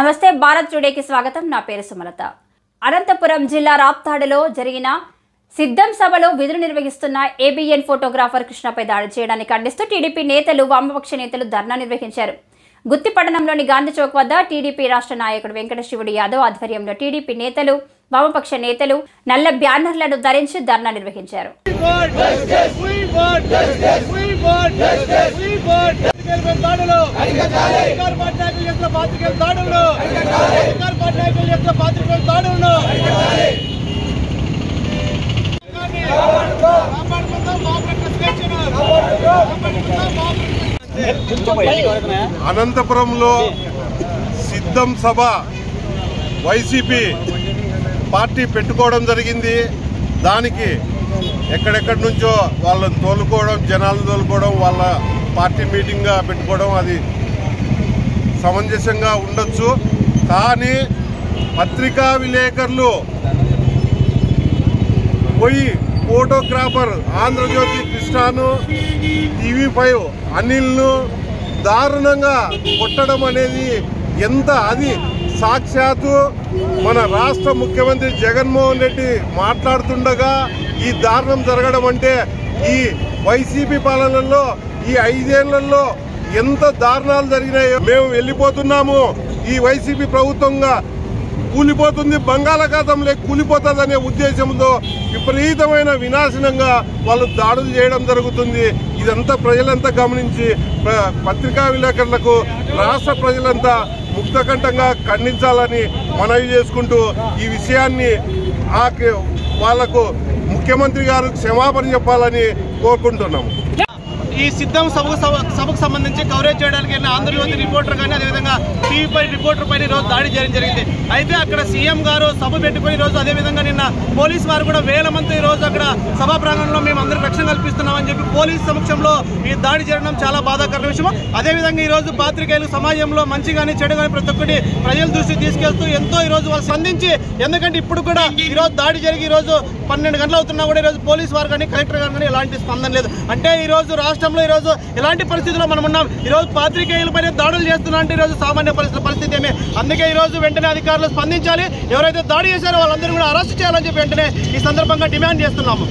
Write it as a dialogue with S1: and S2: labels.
S1: నమస్తే భారత్ టుడేకి స్వాగతం. నా పేరు సుమలత. అనంతపురం జిల్లా రాప్తాడులో జరిగిన సిద్ధం సభలో విధులు నిర్వహిస్తున్న ఏబిఎన్ ఫోటోగ్రాఫర్ కృష్ణపై దాడి చేయడానికి ఖండిస్తూ టీడీపీ నేతలు వామపక్ష నేతలు ధర్నా నిర్వహించారు. గుత్తిపట్టణంలోని గాంధీ చౌక్ వద్ద టీడీపీ రాష్ట్ర నాయకుడు వెంకట శివుడు యాదవ్ ఆధ్వర్యంలో టీడీపీ నేతలు వామపక్ష నేతలు నల్ల బ్యానర్లను ధరించి ధర్నా నిర్వహించారు.
S2: అనంతపురంలో సిద్ధం సభ వైసీపీ పార్టీ పెట్టుకోవడం జరిగింది. దానికి ఎక్కడెక్కడి నుంచో వాళ్ళని తోలుకోవడం, జనాలను తోలుకోవడం, వాళ్ళ పార్టీ మీటింగ్గా పెట్టుకోవడం అది సమంజసంగా ఉండొచ్చు. కానీ పత్రికా విలేకరులు పోయి ఫోటోగ్రాఫర్ ఆంధ్రజ్యోతి కృష్ణను, TV5 అనిల్ను దారుణంగా కొట్టడం అనేది అది సాక్షాత్తు మన రాష్ట్ర ముఖ్యమంత్రి జగన్మోహన్ రెడ్డి మాట్లాడుతుండగా ఈ దారుణం జరగడం అంటే ఈ వైసీపీ పాలనలో ఈ 5 ఏళ్లలో ఎంత దారుణాలు జరిగినాయో. మేము వెళ్ళిపోతున్నాము, ఈ వైసీపీ ప్రభుత్వంగా కూలిపోతుంది, బంగాళాఖాతంలో కూలిపోతుందనే ఉద్దేశంతో విపరీతమైన వినాశనంగా వాళ్ళు దాడులు చేయడం జరుగుతుంది. ఇదంతా ప్రజలంతా గమనించి పత్రికా విలేకరులకు రాష్ట్ర ప్రజలంతా ముక్తకంఠంగా ఖండించాలని మనవి చేసుకుంటూ ఈ విషయాన్ని వాళ్లకు ముఖ్యమంత్రి గారు క్షమాపణ చెప్పాలని కోరుకుంటున్నాము.
S3: ఈ సిద్ధం సభకు సంబంధించి కవరేజ్ చేయడానికి ఆంధ్రజ్యోతి రిపోర్టర్ కానీ అదేవిధంగా TV5 రిపోర్టర్ పైన ఈరోజు దాడి చేయడం జరిగింది. అయితే అక్కడ సీఎం గారు సభ పెట్టుకుని ఈరోజు అదేవిధంగా నిన్న పోలీసు వారు కూడా వేల మంది ఈరోజు అక్కడ సభా ప్రాంగణంలో మేము అందరికీ రక్షణ కల్పిస్తున్నామని చెప్పి పోలీసు సమక్షంలో ఈ దాడి చేయడం చాలా బాధాకర విషయం. అదేవిధంగా ఈరోజు పాత్రికేయులు సమాజంలో మంచి కానీ చెడు కానీ ప్రతి ఒక్కటి ప్రజల దృష్టికి తీసుకెళ్తూ ఎంతో ఈరోజు వాళ్ళు స్పందించి, ఎందుకంటే ఇప్పుడు కూడా ఈరోజు దాడి జరిగి ఈరోజు 12 గంటలు అవుతున్నా కూడా ఈరోజు పోలీసు వారు కానీ కలెక్టర్ గారు కానీ ఎలాంటి స్పందన లేదు. అంటే ఈరోజు రాష్ట్రంలో ఈరోజు ఎలాంటి పరిస్థితుల్లో మనం ఉన్నాం. ఈరోజు పాత్రికేయులపైన దాడులు చేస్తున్నా అంటే ఈరోజు సామాన్య పరిస్థితి ఏమే. అందుకే ఈరోజు వెంటనే అధికారులు స్పందించాలి. ఎవరైతే దాడి చేశారో వాళ్ళందరూ కూడా అరెస్ట్ చేయాలని చెప్పి వెంటనే ఈ సందర్భంగా డిమాండ్ చేస్తున్నాము.